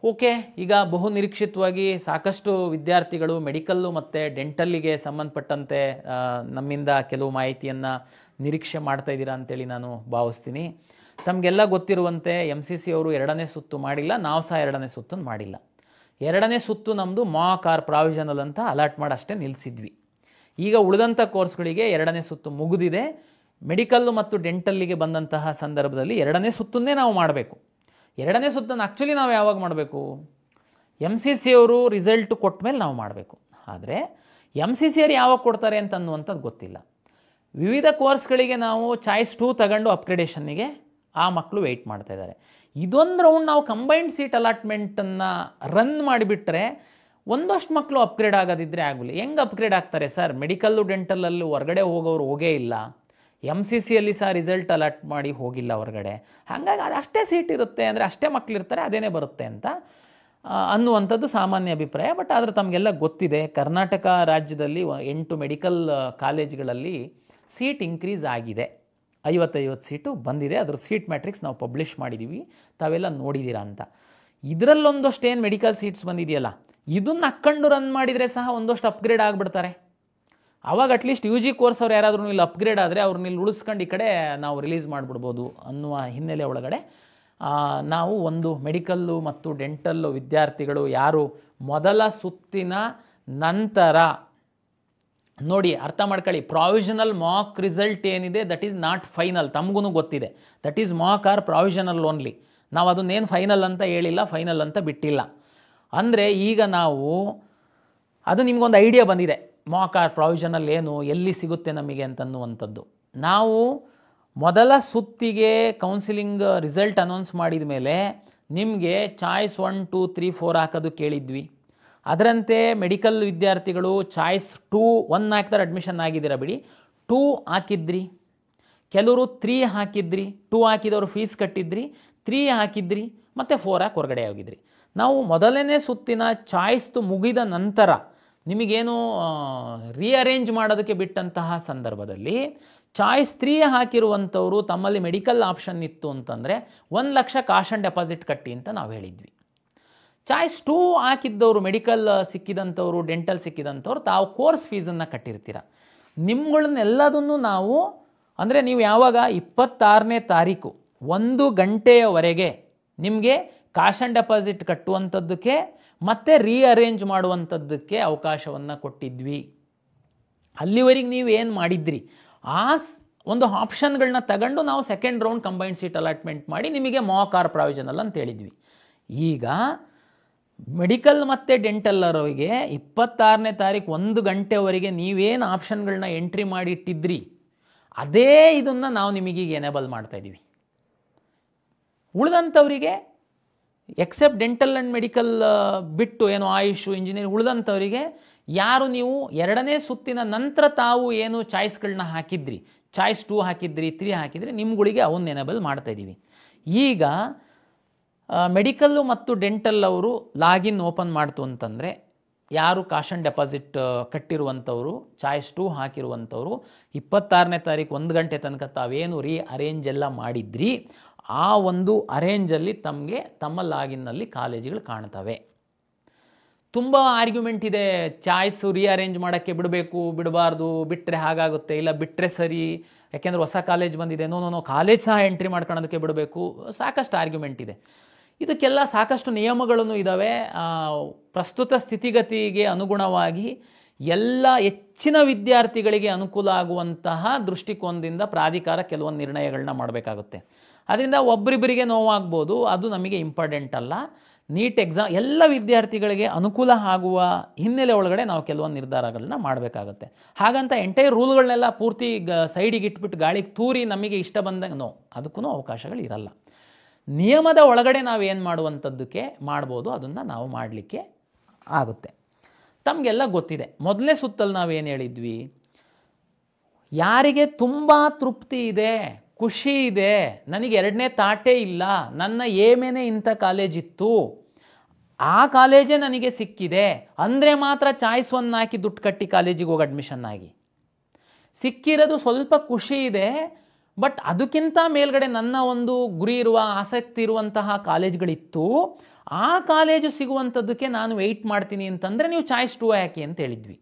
Okay, ಈಗ ಬಹು ನಿರೀಕ್ಷಿತವಾಗಿ ಸಾಕಷ್ಟು ವಿದ್ಯಾರ್ಥಿಗಳು ಮೆಡಿಕಲ್ಲು ಮತ್ತು ಡೆಂಟಲ್ಲಿಗೆ ಸಂಬಂಧಪಟ್ಟಂತೆ ನಮ್ಮಿಂದ ಕೆಲವು ಮಾಹಿತಿಯನ್ನು ನಿರೀಕ್ಷೆ ಮಾಡ್ತಾ ಇದ್ದೀರಾ ಅಂತೇಳಿ ನಾನು ಭಾವಿಸ್ತೀನಿ. ತಮಗೆಲ್ಲ ಗೊತ್ತಿರುವಂತೆ MCC ಅವರು 2ನೇ ಸುತ್ತು ಮಾಡಿಲ್ಲ, ನಾವು ಸಹ 2ನೇ ಸುತ್ತನ್ನು ಮಾಡಿಲ್ಲ. 2ನೇ ಸುತ್ತು ನಮ್ಮದು ಮಾಕ್ ಆರ್ ಪ್ರಾವಿಷನಲ್ ಅಂತ ಅಲಾಟ್ ಮಾಡಿ ಅಷ್ಟೇ ನಿಲ್ಲಿಸಿದ್ವಿ. ಈಗ ಉಳಿದಂಥ ಕೋರ್ಸ್ಗಳಿಗೆ 2ನೇ ಸುತ್ತು ಮುಗಿದಿದೆ. ಮೆಡಿಕಲ್ಲು ಮತ್ತು ಡೆಂಟಲ್ಲಿಗೆ ಬಂದಂತಹ ಸಂದರ್ಭದಲ್ಲಿ 2ನೇ ಸುತ್ತನ್ನೇ ನಾವು ಮಾಡಬೇಕು. 2ನೇ ಸುತ್ತನ್ನು ಆ್ಯಕ್ಚುಲಿ ನಾವು ಯಾವಾಗ ಮಾಡಬೇಕು? MCC ಅವರು ರಿಸಲ್ಟ್ ಕೊಟ್ಟ ಮೇಲೆ ನಾವು ಮಾಡಬೇಕು. ಆದರೆ MCC ಅವರು ಯಾವಾಗ ಕೊಡ್ತಾರೆ ಅಂತ ಅನ್ನುವಂಥದ್ದು ಗೊತ್ತಿಲ್ಲ. ವಿವಿಧ ಕೋರ್ಸ್ಗಳಿಗೆ ನಾವು ಚಾಯ್ಸ್ 2 ತಗೊಂಡು ಅಪ್ಗ್ರೇಡೇಷನ್ನಿಗೆ ಆ ಮಕ್ಕಳು ವೆಯ್ಟ್ ಮಾಡ್ತಾ ಇದ್ದಾರೆ. ಇದೊಂದು ರೌಂಡ್ ನಾವು ಕಂಬೈನ್ಡ್ ಸೀಟ್ ಅಲಾಟ್ಮೆಂಟನ್ನು ರನ್ ಮಾಡಿಬಿಟ್ರೆ ಒಂದಷ್ಟು ಮಕ್ಕಳು ಅಪ್ಗ್ರೇಡ್ ಆಗೋದಿದ್ದರೆ ಆಗಲಿ. ಹೆಂಗೆ ಅಪ್ಗ್ರೇಡ್ ಆಗ್ತಾರೆ ಸರ್? ಮೆಡಿಕಲ್ಲು ಡೆಂಟಲಲ್ಲಿ ಹೊರಗಡೆ ಹೋಗೋರು ಹೋಗೇ ಇಲ್ಲ, MCCಯಲ್ಲಿ ಸಹ ರಿಸಲ್ಟ್ ಅಲಾಟ್ ಮಾಡಿ ಹೋಗಿಲ್ಲ ಹೊರಗಡೆ. ಹಾಗಾಗಿ ಅದು ಅಷ್ಟೇ ಸೀಟ್ ಇರುತ್ತೆ, ಅಂದರೆ ಅಷ್ಟೇ ಮಕ್ಕಳಿರ್ತಾರೆ, ಅದೇನೇ ಬರುತ್ತೆ ಅಂತ ಅನ್ನುವಂಥದ್ದು ಸಾಮಾನ್ಯ ಅಭಿಪ್ರಾಯ. ಬಟ್ ಆದರೆ ತಮಗೆಲ್ಲ ಗೊತ್ತಿದೆ, ಕರ್ನಾಟಕ ರಾಜ್ಯದಲ್ಲಿ 8 ಮೆಡಿಕಲ್ ಕಾಲೇಜ್ಗಳಲ್ಲಿ ಸೀಟ್ ಇನ್ಕ್ರೀಸ್ ಆಗಿದೆ. 50 ಸೀಟು ಬಂದಿದೆ. ಅದರ ಸೀಟ್ ಮ್ಯಾಟ್ರಿಕ್ಸ್ ನಾವು ಪಬ್ಲಿಷ್ ಮಾಡಿದ್ದೀವಿ, ತಾವೆಲ್ಲ ನೋಡಿದ್ದೀರಾ ಅಂತ. ಇದರಲ್ಲೊಂದಷ್ಟು ಏನು ಮೆಡಿಕಲ್ ಸೀಟ್ಸ್ ಬಂದಿದೆಯಲ್ಲ, ಇದನ್ನು ಹಾಕ್ಕೊಂಡು ರನ್ ಮಾಡಿದರೆ ಸಹ ಒಂದಷ್ಟು ಅಪ್ಗ್ರೇಡ್ ಆಗಿಬಿಡ್ತಾರೆ. ಆವಾಗ ಅಟ್ಲೀಸ್ಟ್ UG ಕೋರ್ಸ್ ಅವ್ರು ಯಾರಾದರೂ ಇಲ್ಲಿ ಅಪ್ಗ್ರೇಡ್ ಆದರೆ ಅವ್ರನ್ನ ಇಲ್ಲಿ ಉಳಿಸ್ಕೊಂಡು ಈ ಕಡೆ ನಾವು ರಿಲೀಸ್ ಮಾಡಿಬಿಡ್ಬೋದು ಅನ್ನುವ ಹಿನ್ನೆಲೆ ಒಳಗಡೆ ನಾವು ಒಂದು ಮೆಡಿಕಲ್ಲು ಮತ್ತು ಡೆಂಟಲ್ಲು ವಿದ್ಯಾರ್ಥಿಗಳು ಯಾರು ಮೊದಲ ಸುತ್ತಿನ ನಂತರ ನೋಡಿ ಅರ್ಥ ಮಾಡ್ಕೊಳ್ಳಿ, ಪ್ರಾವಿಷನಲ್ ಮಾಕ್ ರಿಸಲ್ಟ್ ಏನಿದೆ ದಟ್ ಈಸ್ ನಾಟ್ ಫೈನಲ್. ತಮಗೂ ಗೊತ್ತಿದೆ, that is mock are provisional only. ನಾವು ಅದನ್ನೇನು ಫೈನಲ್ ಅಂತ ಹೇಳಿಲ್ಲ, ಫೈನಲ್ ಅಂತ ಬಿಟ್ಟಿಲ್ಲ. ಅಂದರೆ ಈಗ ನಾವು ಅದು ನಿಮಗೊಂದು ಐಡಿಯಾ ಬಂದಿದೆ, ಮಾಕ್ ಆರ್ ಪ್ರಾವಿಷನಲ್ ಏನು, ಎಲ್ಲಿ ಸಿಗುತ್ತೆ ನಮಗೆ ಅಂತನ್ನುವಂಥದ್ದು. ನಾವು ಮೊದಲ ಸುತ್ತಿಗೆ ಕೌನ್ಸಿಲಿಂಗ್ ರಿಸಲ್ಟ್ ಅನೌನ್ಸ್ ಮಾಡಿದ ಮೇಲೆ ನಿಮಗೆ ಚಾಯ್ಸ್ 1, 2, 3, 4 ಹಾಕೋದು ಕೇಳಿದ್ವಿ. ಅದರಂತೆ ಮೆಡಿಕಲ್ ವಿದ್ಯಾರ್ಥಿಗಳು ಚಾಯ್ಸ್ 2, 1 ಹಾಕಿದ್ರೆ ಅಡ್ಮಿಷನ್ ಆಗಿದ್ದೀರಾ ಬಿಡಿ, 2 ಹಾಕಿದ್ರಿ, ಕೆಲವರು 3 ಹಾಕಿದ್ರಿ, 2 ಹಾಕಿದವರು ಫೀಸ್ ಕಟ್ಟಿದ್ರಿ, 3 ಹಾಕಿದ್ರಿ, ಮತ್ತು 4 ಹಾಕಿ ಹೊರಗಡೆ ಹೋಗಿದ್ರಿ. ನಾವು ಮೊದಲನೇ ಸುತ್ತಿನ ಚಾಯ್ಸ್ದು ಮುಗಿದ ನಂತರ ನಿಮಗೇನು ರೀಅರೇಂಜ್ ಮಾಡೋದಕ್ಕೆ ಬಿಟ್ಟಂತಹ ಸಂದರ್ಭದಲ್ಲಿ ಚಾಯ್ಸ್ 3 ಹಾಕಿರುವಂಥವರು ತಮ್ಮಲ್ಲಿ ಮೆಡಿಕಲ್ ಆಪ್ಷನ್ ಇತ್ತು ಅಂತಂದರೆ 1 ಲಕ್ಷ ಕಾಶ್ ಆ್ಯಂಡ್ ಡೆಪಾಸಿಟ್ ಕಟ್ಟಿ ಅಂತ ನಾವು ಹೇಳಿದ್ವಿ. ಚಾಯ್ಸ್ 2 ಹಾಕಿದ್ದವರು, ಮೆಡಿಕಲ್ ಸಿಕ್ಕಿದಂಥವ್ರು, ಡೆಂಟಲ್ ಸಿಕ್ಕಿದಂಥವ್ರು ತಾವು ಕೋರ್ಸ್ ಫೀಸನ್ನು ಕಟ್ಟಿರ್ತೀರ. ನಿಮ್ಗಳನ್ನೆಲ್ಲದನ್ನು ನಾವು ಅಂದರೆ ನೀವು ಯಾವಾಗ 26ನೇ ತಾರೀಕು 1 ಗಂಟೆಯವರೆಗೆ ನಿಮಗೆ ಕಾಶ್ ಆ್ಯಂಡ್ ಡೆಪಾಸಿಟ್ ಕಟ್ಟುವಂಥದ್ದಕ್ಕೆ ಮತ್ತು ರೀಅರೇಂಜ್ ಮಾಡುವಂಥದ್ದಕ್ಕೆ ಅವಕಾಶವನ್ನು ಕೊಟ್ಟಿದ್ವಿ. ಅಲ್ಲಿವರೆಗೆ ನೀವು ಏನು ಮಾಡಿದ್ರಿ ಆ ಒಂದು ಆಪ್ಷನ್ಗಳನ್ನ ತಗೊಂಡು ನಾವು second round combined seat allotment ಮಾಡಿ ನಿಮಗೆ ಮಾಕ್ ಆರ್ ಪ್ರಾವಿಷನಲ್ ಅಂತ ಹೇಳಿದ್ವಿ. ಈಗ ಮೆಡಿಕಲ್ ಮತ್ತು ಡೆಂಟಲ್ಲರಿಗೆ 26ನೇ ತಾರೀಕು 1 ಗಂಟೆವರೆಗೆ ನೀವೇನು ಆಪ್ಷನ್ಗಳನ್ನ ಎಂಟ್ರಿ ಮಾಡಿ ಇಟ್ಟಿದ್ರಿ ಅದೇ ಇದನ್ನು ನಾವು ನಿಮಗೀಗ ಎನೇಬಲ್ ಮಾಡ್ತಾಯಿದ್ದೀವಿ. ಉಳಿದಂಥವರಿಗೆ ಎಕ್ಸೆಪ್ಟ್ ಡೆಂಟಲ್ ಆ್ಯಂಡ್ ಮೆಡಿಕಲ್ ಬಿಟ್ಟು ಏನು ಆಯುಷ್, ಇಂಜಿನಿಯರಿಂಗ್, ಉಳಿದಂಥವರಿಗೆ ಯಾರು ನೀವು 2ನೇ ಸುತ್ತಿನ ನಂತರ ತಾವು ಏನು ಚಾಯ್ಸ್ಗಳನ್ನ ಹಾಕಿದ್ರಿ, ಚಾಯ್ಸ್ 2 ಹಾಕಿದ್ರಿ, 3 ಹಾಕಿದ್ರಿ, ನಿಮ್ಗಳಿಗೆ ಅವನ್ನ ಎನೇಬಲ್ ಮಾಡ್ತಾಯಿದ್ದೀವಿ. ಈಗ ಮೆಡಿಕಲ್ಲು ಮತ್ತು ಡೆಂಟಲ್ ಅವರು ಲಾಗಿನ್ ಓಪನ್ ಮಾಡ್ತು ಅಂತಂದರೆ ಯಾರು ಕಾಶ್ ಆ್ಯಂಡ್ ಡೆಪಾಸಿಟ್ ಕಟ್ಟಿರುವಂಥವರು, ಚಾಯ್ಸ್ 2 ಹಾಕಿರುವಂಥವರು 26ನೇ ತಾರೀಕು 1 ಗಂಟೆ ತನಕ ತಾವೇನು ಅರೇಂಜ್ ಎಲ್ಲ ಮಾಡಿದ್ರಿ ಆ ಒಂದು ಅರೇಂಜಲ್ಲಿ ತಮಗೆ ತಮ್ಮ ಲಾಗಿನ್ನಲ್ಲಿ ಕಾಲೇಜುಗಳು ಕಾಣ್ತವೆ. ತುಂಬ ಆರ್ಗ್ಯುಮೆಂಟ್ ಇದೆ, ಚಾಯ್ಸ್ ರೀಅರೇಂಜ್ ಮಾಡೋಕ್ಕೆ ಬಿಡಬೇಕು, ಬಿಡಬಾರ್ದು, ಬಿಟ್ಟರೆ ಹಾಗಾಗುತ್ತೆ, ಇಲ್ಲ ಬಿಟ್ಟರೆ ಸರಿ, ಯಾಕೆಂದರೆ ಹೊಸ ಕಾಲೇಜ್ ಬಂದಿದೆ, ನೋ ಕಾಲೇಜ್ ಸಹ ಎಂಟ್ರಿ ಮಾಡ್ಕೊಳ್ಳೋದಕ್ಕೆ ಬಿಡಬೇಕು, ಸಾಕಷ್ಟು ಆರ್ಗ್ಯುಮೆಂಟ್ ಇದೆ. ಇದಕ್ಕೆಲ್ಲ ಸಾಕಷ್ಟು ನಿಯಮಗಳೂ ಇದ್ದಾವೆ. ಪ್ರಸ್ತುತ ಸ್ಥಿತಿಗತಿಗೆ ಅನುಗುಣವಾಗಿ ಎಲ್ಲ ಹೆಚ್ಚಿನ ವಿದ್ಯಾರ್ಥಿಗಳಿಗೆ ಅನುಕೂಲ ಆಗುವಂತಹ ದೃಷ್ಟಿಕೋನದಿಂದ ಪ್ರಾಧಿಕಾರ ಕೆಲವೊಂದು ನಿರ್ಣಯಗಳನ್ನ ಮಾಡಬೇಕಾಗುತ್ತೆ. ಅದರಿಂದ ಒಬ್ಬರಿಬ್ಬರಿಗೆ ನೋವಾಗ್ಬೋದು, ಅದು ನಮಗೆ ಇಂಪಾರ್ಟೆಂಟ್ ಅಲ್ಲ. ನೀಟ್ ಎಕ್ಸಾಮ್ ಎಲ್ಲ ವಿದ್ಯಾರ್ಥಿಗಳಿಗೆ ಅನುಕೂಲ ಆಗುವ ಹಿನ್ನೆಲೆ ಒಳಗಡೆ ನಾವು ಕೆಲವೊಂದು ನಿರ್ಧಾರಗಳನ್ನ ಮಾಡಬೇಕಾಗುತ್ತೆ. ಹಾಗಂತ ಎಂಟೈರ್ ರೂಲ್ಗಳನ್ನೆಲ್ಲ ಪೂರ್ತಿ ಸೈಡಿಗೆ ಇಟ್ಬಿಟ್ಟು ಗಾಳಿಗೆ ತೂರಿ ನಮಗೆ ಇಷ್ಟ ಬಂದಂಗೆ ಅದಕ್ಕೂ ಅವಕಾಶಗಳು ಇರಲ್ಲ. ನಿಯಮದ ಒಳಗಡೆ ನಾವೇನು ಮಾಡುವಂಥದ್ದಕ್ಕೆ ಮಾಡ್ಬೋದು, ಅದನ್ನು ನಾವು ಮಾಡಲಿಕ್ಕೆ ಆಗುತ್ತೆ. ತಮಗೆಲ್ಲ ಗೊತ್ತಿದೆ, ಮೊದಲನೇ ಸುತ್ತಲ್ಲಿ ನಾವೇನು ಹೇಳಿದ್ವಿ, ಯಾರಿಗೆ ತುಂಬ ತೃಪ್ತಿ ಇದೆ, ಖುಷಿ ಇದೆ, ನನಗೆ 2ನೇ ತಾಟೇ ಇಲ್ಲ, ನನ್ನ ಏಮೇನೆ ಇಂಥ ಕಾಲೇಜ್ ಇತ್ತು, ಆ ಕಾಲೇಜೇ ನನಗೆ ಸಿಕ್ಕಿದೆ ಅಂದರೆ ಮಾತ್ರ ಚಾಯ್ಸ್ 1 ಹಾಕಿ ದುಡ್ಡು ಕಟ್ಟಿ ಕಾಲೇಜಿಗೆ ಹೋಗಿ ಅಡ್ಮಿಷನ್ ಆಗಿ. ಸಿಕ್ಕಿರೋದು ಸ್ವಲ್ಪ ಖುಷಿ ಇದೆ, ಬಟ್ ಅದಕ್ಕಿಂತ ಮೇಲ್ಗಡೆ ನನ್ನ ಒಂದು ಗುರಿ ಇರುವ, ಆಸಕ್ತಿ ಇರುವಂತಹ ಕಾಲೇಜ್ಗಳಿತ್ತು, ಆ ಕಾಲೇಜು ಸಿಗುವಂಥದ್ದಕ್ಕೆ ನಾನು ವೆಯ್ಟ್ ಮಾಡ್ತೀನಿ ಅಂತಂದರೆ ನೀವು ಚಾಯ್ಸ್ 2 ಯಾಕೆ ಅಂತ ಹೇಳಿದ್ವಿ.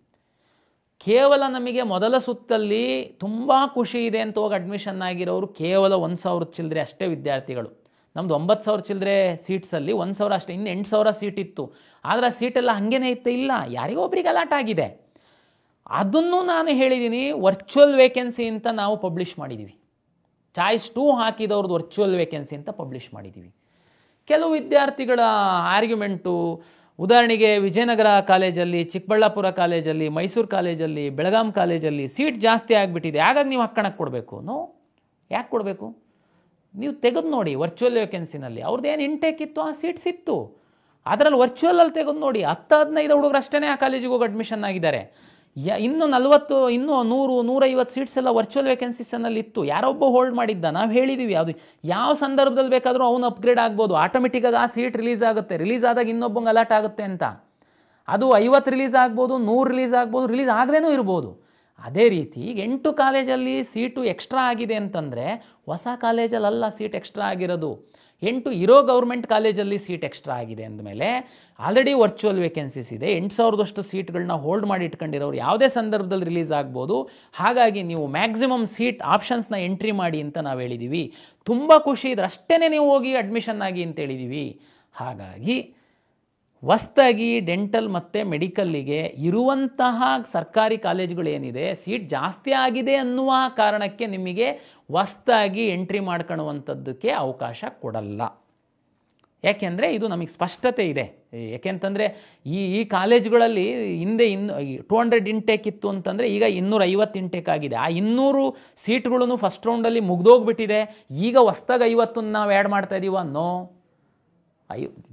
ಕೇವಲ ನಮಗೆ ಮೊದಲ ಸುತ್ತಲ್ಲಿ ತುಂಬ ಖುಷಿ ಇದೆ ಅಂತ ಹೋಗಿ ಅಡ್ಮಿಷನ್ ಆಗಿರೋರು ಕೇವಲ 1,000 ಚಿಲ್ಲರೆ ಅಷ್ಟೇ ವಿದ್ಯಾರ್ಥಿಗಳು. ನಮ್ಮದು 9,000 ಚಿಲ್ಲರೆ ಸೀಟ್ಸಲ್ಲಿ 1,000 ಅಷ್ಟೇ, ಇನ್ನು 8,000 ಸೀಟ್ ಇತ್ತು. ಆದರೆ ಆ ಸೀಟೆಲ್ಲ ಹಾಗೇನೇ ಇತ್ತು, ಇಲ್ಲ, ಯಾರಿಗೋ ಒಬ್ರಿಗೆ ಅಲಾಟ್ ಆಗಿದೆ. ಅದನ್ನು ನಾನು ಹೇಳಿದ್ದೀನಿ, ವರ್ಚುವಲ್ ವೇಕೆನ್ಸಿ ಅಂತ ನಾವು ಪಬ್ಲಿಷ್ ಮಾಡಿದ್ದೀವಿ. ಚಾಯ್ಸ್ 2 ಹಾಕಿದವ್ರದ್ದು ವರ್ಚುವಲ್ ವೇಕೆನ್ಸಿ ಅಂತ ಪಬ್ಲಿಷ್ ಮಾಡಿದ್ದೀವಿ. ಕೆಲವು ವಿದ್ಯಾರ್ಥಿಗಳ ಆರ್ಗ್ಯುಮೆಂಟು, ಉದಾಹರಣೆಗೆ ವಿಜಯನಗರ ಕಾಲೇಜಲ್ಲಿ, ಚಿಕ್ಕಬಳ್ಳಾಪುರ ಕಾಲೇಜಲ್ಲಿ, ಮೈಸೂರು ಕಾಲೇಜಲ್ಲಿ, ಬೆಳಗಾಂ ಕಾಲೇಜಲ್ಲಿ ಸೀಟ್ ಜಾಸ್ತಿ ಆಗಿಬಿಟ್ಟಿದೆ, ಹಾಗಾಗಿ ನೀವು ಹಾಕ್ಕೊಳಕ್ಕೆ ಕೊಡಬೇಕು. ಯಾಕೆ ಕೊಡಬೇಕು? ನೀವು ತೆಗೆದು ನೋಡಿ ವರ್ಚುವಲ್ ವೇಕೆನ್ಸಿನಲ್ಲಿ ಅವ್ರದ್ದೇನು ಇಂಟೇಕ್ ಇತ್ತು ಆ ಸೀಟ್ಸ್ ಇತ್ತು, ಅದರಲ್ಲಿ ವರ್ಚುವಲಲ್ಲಿ ತೆಗೆದು ನೋಡಿ 10-15 ಹುಡುಗರು ಅಷ್ಟೇ ಆ ಕಾಲೇಜಿಗೆ ಹೋಗಿ ಅಡ್ಮಿಷನ್ ಆಗಿದ್ದಾರೆ. ಇನ್ನೂ 40, ಇನ್ನೂ 100-150 ಸೀಟ್ಸ್ ಎಲ್ಲ ವರ್ಚುವಲ್ ವೇಕೆನ್ಸೀಸನಲ್ಲಿ ಇತ್ತು. ಯಾರೊಬ್ಬ ಹೋಲ್ಡ್ ಮಾಡಿದ್ದ, ನಾವು ಹೇಳಿದ್ದೀವಿ, ಅದು ಯಾವ ಸಂದರ್ಭದಲ್ಲಿ ಬೇಕಾದರೂ ಅವನು ಅಪ್ಗ್ರೇಡ್ ಆಗ್ಬೋದು. ಆಟೋಮೆಟಿಕ್ಕಾಗಿ ಆ ಸೀಟ್ ರಿಲೀಸ್ ಆಗುತ್ತೆ, ರಿಲೀಸ್ ಆದಾಗ ಇನ್ನೊಬ್ಬಂಗೆ ಅಲರ್ಟ್ ಆಗುತ್ತೆ ಅಂತ. ಅದು 50 ರಿಲೀಸ್ ಆಗ್ಬೋದು, 100 ರಿಲೀಸ್ ಆಗ್ಬೋದು, ರಿಲೀಸ್ ಆಗದೇನೂ ಇರ್ಬೋದು. ಅದೇ ರೀತಿ 8 ಕಾಲೇಜಲ್ಲಿ ಸೀಟು ಎಕ್ಸ್ಟ್ರಾ ಆಗಿದೆ ಅಂತಂದರೆ ಹೊಸ ಕಾಲೇಜಲ್ಲ ಸೀಟ್ ಎಕ್ಸ್ಟ್ರಾ ಆಗಿರೋದು. 8 ಇರೋ ಗೌರ್ಮೆಂಟ್ ಕಾಲೇಜಲ್ಲಿ ಸೀಟ್ ಎಕ್ಸ್ಟ್ರಾ ಆಗಿದೆ ಅಂದಮೇಲೆ ಆಲ್ರೆಡಿ ವರ್ಚುವಲ್ ವೇಕೆನ್ಸೀಸ್ ಇದೆ. 8,000 ಸೀಟ್ಗಳನ್ನ ಹೋಲ್ಡ್ ಮಾಡಿ ಇಟ್ಕೊಂಡಿರೋರು ಯಾವುದೇ ಸಂದರ್ಭದಲ್ಲಿ ರಿಲೀಸ್ ಆಗ್ಬೋದು. ಹಾಗಾಗಿ ನೀವು ಮ್ಯಾಕ್ಸಿಮಮ್ ಸೀಟ್ ಆಪ್ಷನ್ಸ್ನ ಎಂಟ್ರಿ ಮಾಡಿ ಅಂತ ನಾವು ಹೇಳಿದ್ದೀವಿ. ತುಂಬ ಖುಷಿ ಇದ್ರೆ ಅಷ್ಟೇ ನೀವು ಹೋಗಿ ಅಡ್ಮಿಷನ್ ಆಗಿ ಅಂತ ಹೇಳಿದ್ದೀವಿ. ಹಾಗಾಗಿ ಹೊಸ್ದಾಗಿ ಡೆಂಟಲ್ ಮತ್ತು ಮೆಡಿಕಲ್ಲಿಗೆ ಇರುವಂತಹ ಸರ್ಕಾರಿ ಕಾಲೇಜುಗಳೇನಿದೆ ಸೀಟ್ ಜಾಸ್ತಿ ಆಗಿದೆ ಅನ್ನುವ ಕಾರಣಕ್ಕೆ ನಿಮಗೆ ಹೊಸ್ದಾಗಿ ಎಂಟ್ರಿ ಮಾಡ್ಕೊಳ್ಳುವಂಥದ್ದಕ್ಕೆ ಅವಕಾಶ ಕೊಡಲ್ಲ. ಯಾಕೆಂದರೆ ಇದು ನಮಗೆ ಸ್ಪಷ್ಟತೆ ಇದೆ. ಯಾಕೆಂತಂದರೆ ಈ ಕಾಲೇಜುಗಳಲ್ಲಿ ಹಿಂದೆ 200 ಇಂಟೇಕ್ ಇತ್ತು ಅಂತಂದರೆ ಈಗ 250 ಇಂಟೇಕ್ ಆಗಿದೆ. ಆ 200 ಸೀಟ್ಗಳನ್ನು ಫಸ್ಟ್ ರೌಂಡಲ್ಲಿ ಮುಗ್ದೋಗ್ಬಿಟ್ಟಿದೆ. ಈಗ ಹೊಸ್ದಾಗಿ 50 ನಾವು ಆ್ಯಡ್ ಮಾಡ್ತಾ ಇದ್ದೀವ? ನೋ.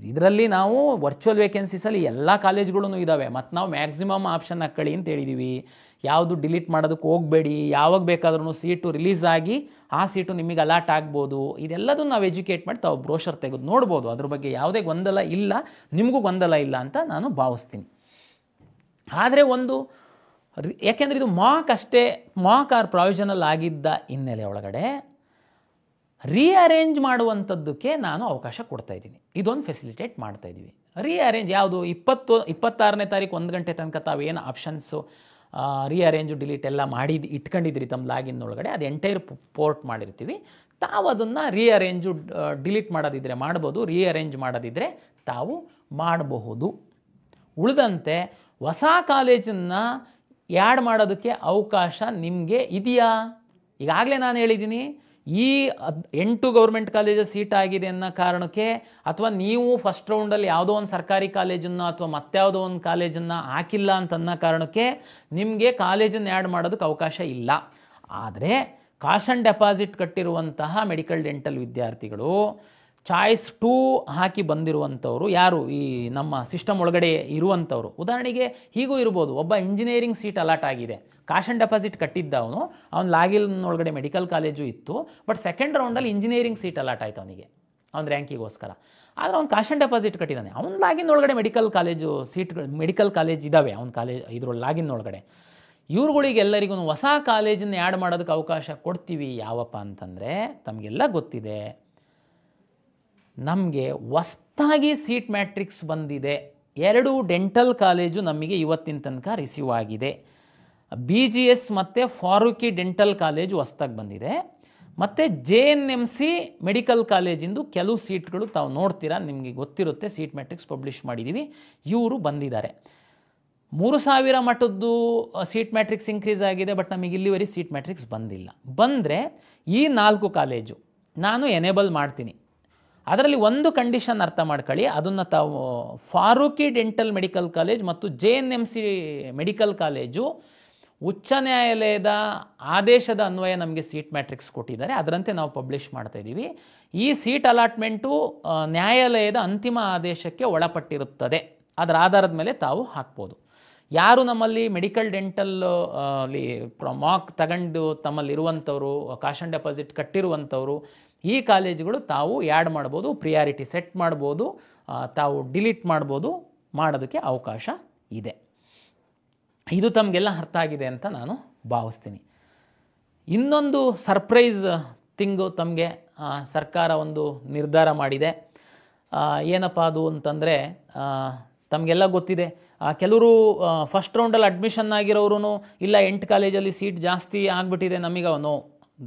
ಇದರಲ್ಲಿ ನಾವು ವರ್ಚುವಲ್ ವೇಕೆನ್ಸೀಸಲ್ಲಿ ಎಲ್ಲ ಕಾಲೇಜ್ಗಳೂ ಇದ್ದಾವೆ. ಮತ್ತು ನಾವು ಮ್ಯಾಕ್ಸಿಮಮ್ ಆಪ್ಷನ್ ಹಾಕ್ಕೊಳ್ಳಿ ಅಂತ ಹೇಳಿದ್ದೀವಿ. ಯಾವುದು ಡಿಲೀಟ್ ಮಾಡೋದಕ್ಕೆ ಹೋಗಬೇಡಿ. ಯಾವಾಗ ಬೇಕಾದ್ರೂ ಸೀಟು ರಿಲೀಸ್ ಆಗಿ ಆ ಸೀಟು ನಿಮಗೆ ಅಲಾಟ್ ಆಗ್ಬೋದು. ಇದೆಲ್ಲದೂ ನಾವು ಎಜುಕೇಟ್ ಮಾಡಿ ತಾವು ಬ್ರೋಷರ್ ತೆಗೆದು ನೋಡ್ಬೋದು. ಅದ್ರ ಬಗ್ಗೆ ಯಾವುದೇ ಗೊಂದಲ ಇಲ್ಲ, ನಿಮಗೂ ಗೊಂದಲ ಇಲ್ಲ ಅಂತ ನಾನು ಭಾವಿಸ್ತೀನಿ. ಆದರೆ ಯಾಕೆಂದರೆ ಇದು ಮಾಕ್ ಅಷ್ಟೇ, ಮಾಕ್ ಆರ್ ಪ್ರಾವಿಷನಲ್ ಆಗಿದ್ದ ಹಿನ್ನೆಲೆ ಒಳಗಡೆ ರೀಅರೇಂಜ್ ಮಾಡುವಂಥದ್ದಕ್ಕೆ ನಾನು ಅವಕಾಶ ಕೊಡ್ತಾ ಇದ್ದೀನಿ. ಇದೊಂದು ಫೆಸಿಲಿಟೇಟ್ ಮಾಡ್ತಾ ಇದ್ದೀವಿ. ರೀಅರೇಂಜ್ ಯಾವುದು? 26ನೇ ತಾರೀಕು 1 ಗಂಟೆ ತನಕ ತಾವೇನು ಆಪ್ಷನ್ಸು ರೀಅರೇಂಜು ಡಿಲೀಟ್ ಎಲ್ಲ ಇಟ್ಕೊಂಡಿದ್ರಿ ತಮ್ಮ ಲಾಗಿನ್ ಒಳಗಡೆ, ಅದು ಎಂಟೈರ್ ಪೋರ್ಟ್ ಮಾಡಿರ್ತೀವಿ. ತಾವು ಅದನ್ನು ರೀಅರೇಂಜು ಡಿಲೀಟ್ ಮಾಡೋದಿದ್ರೆ ಮಾಡ್ಬೋದು, ರೀಅರೇಂಜ್ ಮಾಡೋದಿದ್ರೆ ತಾವು ಮಾಡಬಹುದು. ಉಳಿದಂತೆ ಹೊಸ ಕಾಲೇಜನ್ನು ಆ್ಯಡ್ ಮಾಡೋದಕ್ಕೆ ಅವಕಾಶ ನಿಮಗೆ ಇದೆಯಾ? ಈಗಾಗಲೇ ನಾನು ಹೇಳಿದ್ದೀನಿ, ಈ 8 ಗೌರ್ಮೆಂಟ್ ಕಾಲೇಜು ಸೀಟ್ ಆಗಿದೆ ಅನ್ನೋ ಕಾರಣಕ್ಕೆ, ಅಥವಾ ನೀವು ಫಸ್ಟ್ ರೌಂಡಲ್ಲಿ ಯಾವುದೋ ಒಂದು ಸರ್ಕಾರಿ ಕಾಲೇಜನ್ನು ಅಥವಾ ಮತ್ತಾವುದೋ ಒಂದು ಕಾಲೇಜನ್ನು ಹಾಕಿಲ್ಲ ಅಂತ ಅನ್ನೋ ಕಾರಣಕ್ಕೆ ನಿಮಗೆ ಕಾಲೇಜನ್ನು ಆ್ಯಡ್ ಮಾಡೋದಕ್ಕೆ ಅವಕಾಶ ಇಲ್ಲ. ಆದರೆ ಕಾಶ್ ಆ್ಯಂಡ್ ಡೆಪಾಸಿಟ್ ಕಟ್ಟಿರುವಂತಹ ಮೆಡಿಕಲ್ ಡೆಂಟಲ್ ವಿದ್ಯಾರ್ಥಿಗಳು ಚಾಯ್ಸ್ 2 ಹಾಕಿ ಬಂದಿರುವಂಥವ್ರು ಯಾರು, ಈ ನಮ್ಮ ಸಿಸ್ಟಮ್ ಒಳಗಡೆ ಇರುವಂಥವ್ರು, ಉದಾಹರಣೆಗೆ ಹೀಗೂ ಇರ್ಬೋದು. ಒಬ್ಬ ಇಂಜಿನಿಯರಿಂಗ್ ಸೀಟ್ ಅಲಾಟ್ ಆಗಿದೆ, ಕಾಶ್ ಆ್ಯಂಡ್ ಡೆಪಾಸಿಟ್ ಕಟ್ಟಿದ್ದ ಅವನು ಲಾಗಿನ್ ಒಳಗಡೆ ಮೆಡಿಕಲ್ ಕಾಲೇಜು ಇತ್ತು, ಬಟ್ ಸೆಕೆಂಡ್ ರೌಂಡಲ್ಲಿ ಇಂಜಿನಿಯರಿಂಗ್ ಸೀಟ್ ಅಲಾಟ್ ಆಯಿತು ಅವನಿಗೆ ಅವ್ನ ರ್ಯಾಂಕಿಗೋಸ್ಕರ. ಆದರೆ ಅವ್ನು ಕಾಶ್ ಆ್ಯಂಡ್ ಡೆಪಾಸಿಟ್ ಕಟ್ಟಿದ್ದಾನೆ, ಅವ್ನ ಲಾಗಿನ್ ಒಳಗಡೆ ಮೆಡಿಕಲ್ ಕಾಲೇಜು ಸೀಟ್ಗಳು ಮೆಡಿಕಲ್ ಕಾಲೇಜ್ ಇದ್ದಾವೆ ಅವ್ನ ಕಾಲೇಜ್ ಇದ್ರೊಳಗೆ ಲಾಗಿನ್ ಒಳಗಡೆ. ಇವ್ರುಗಳಿಗೆಲ್ಲರಿಗೂ ಹೊಸ ಕಾಲೇಜನ್ನು ಆ್ಯಡ್ ಮಾಡೋದಕ್ಕೆ ಅವಕಾಶ ಕೊಡ್ತೀವಿ. ಯಾವಪ್ಪ ಅಂತಂದರೆ ತಮಗೆಲ್ಲ ಗೊತ್ತಿದೆ, ನಮಗೆ ಹೊಸ್ದಾಗಿ ಸೀಟ್ ಮ್ಯಾಟ್ರಿಕ್ಸ್ ಬಂದಿದೆ. 2 ಡೆಂಟಲ್ ಕಾಲೇಜು ನಮಗೆ ಇವತ್ತಿನ ತನಕ ರಿಸೀವ್ ಆಗಿದೆ. BGS ಮತ್ತು ಫಾರೂಕಿ ಡೆಂಟಲ್ ಕಾಲೇಜು ಹೊಸ್ದಾಗಿ ಬಂದಿದೆ. ಮತ್ತು JNMC ಮೆಡಿಕಲ್ ಕಾಲೇಜಿಂದು ಕೆಲವು ಸೀಟ್ಗಳು ತಾವು ನೋಡ್ತೀರಾ, ನಿಮಗೆ ಗೊತ್ತಿರುತ್ತೆ, ಸೀಟ್ ಮ್ಯಾಟ್ರಿಕ್ಸ್ ಪಬ್ಲಿಷ್ ಮಾಡಿದ್ದೀವಿ. ಇವರು ಬಂದಿದ್ದಾರೆ. 3,000 ಮಟ್ಟದ್ದು ಸೀಟ್ ಮ್ಯಾಟ್ರಿಕ್ಸ್ ಇನ್ಕ್ರೀಸ್ ಆಗಿದೆ, ಬಟ್ ನಮಗೆ ಇಲ್ಲಿವರೆಗೆ ಸೀಟ್ ಮ್ಯಾಟ್ರಿಕ್ಸ್ ಬಂದಿಲ್ಲ. ಬಂದರೆ ಈ 4 ಕಾಲೇಜು ನಾನು ಎನೇಬಲ್ ಮಾಡ್ತೀನಿ. ಅದರಲ್ಲಿ ಒಂದು ಕಂಡೀಷನ್ ಅರ್ಥ ಮಾಡ್ಕೊಳ್ಳಿ, ಅದನ್ನು ತಾವು ಫಾರೂಕಿ ಡೆಂಟಲ್ ಮೆಡಿಕಲ್ ಕಾಲೇಜ್ ಮತ್ತು JNMC ಮೆಡಿಕಲ್ ಕಾಲೇಜು ಉಚ್ಚ ನ್ಯಾಯಾಲಯದ ಆದೇಶದ ಅನ್ವಯ ನಮಗೆ ಸೀಟ್ ಮ್ಯಾಟ್ರಿಕ್ಸ್ ಕೊಟ್ಟಿದ್ದಾರೆ, ಅದರಂತೆ ನಾವು ಪಬ್ಲಿಷ್ ಮಾಡ್ತಾ ಇದ್ದೀವಿ. ಈ ಸೀಟ್ ಅಲಾಟ್ಮೆಂಟು ನ್ಯಾಯಾಲಯದ ಅಂತಿಮ ಆದೇಶಕ್ಕೆ ಒಳಪಟ್ಟಿರುತ್ತದೆ. ಅದರ ಆಧಾರದ ಮೇಲೆ ತಾವು ಹಾಕ್ಬೋದು. ಯಾರು ನಮ್ಮಲ್ಲಿ ಮೆಡಿಕಲ್ ಡೆಂಟಲ್ ಮಾಕ್ ತಗೊಂಡು ತಮ್ಮಲ್ಲಿರುವಂಥವ್ರು, ಕಾಶ್ ಆ್ಯಂಡ್ ಡೆಪಾಸಿಟ್ ಕಟ್ಟಿರುವಂಥವ್ರು, ಈ ಕಾಲೇಜುಗಳು ತಾವು ಆ್ಯಡ್ ಮಾಡ್ಬೋದು, ಪ್ರಿಯಾರಿಟಿ ಸೆಟ್ ಮಾಡ್ಬೋದು, ತಾವು ಡಿಲೀಟ್ ಮಾಡ್ಬೋದು, ಮಾಡೋದಕ್ಕೆ ಅವಕಾಶ ಇದೆ. ಇದು ತಮಗೆಲ್ಲ ಅರ್ಥ ಆಗಿದೆ ಅಂತ ನಾನು ಭಾವಿಸ್ತೀನಿ. ಇನ್ನೊಂದು ಸರ್ಪ್ರೈಸ್ ಥಿಂಗು ತಮಗೆ ಸರ್ಕಾರ ಒಂದು ನಿರ್ಧಾರ ಮಾಡಿದೆ. ಏನಪ್ಪ ಅದು ಅಂತಂದರೆ ತಮಗೆಲ್ಲ ಗೊತ್ತಿದೆ, ಕೆಲವರು ಫಸ್ಟ್ ರೌಂಡಲ್ಲಿ ಅಡ್ಮಿಷನ್ ಆಗಿರೋರು ಇಲ್ಲ 8 ಕಾಲೇಜಲ್ಲಿ ಸೀಟ್ ಜಾಸ್ತಿ ಆಗಿಬಿಟ್ಟಿದೆ ನಮಗೆ ನೋ,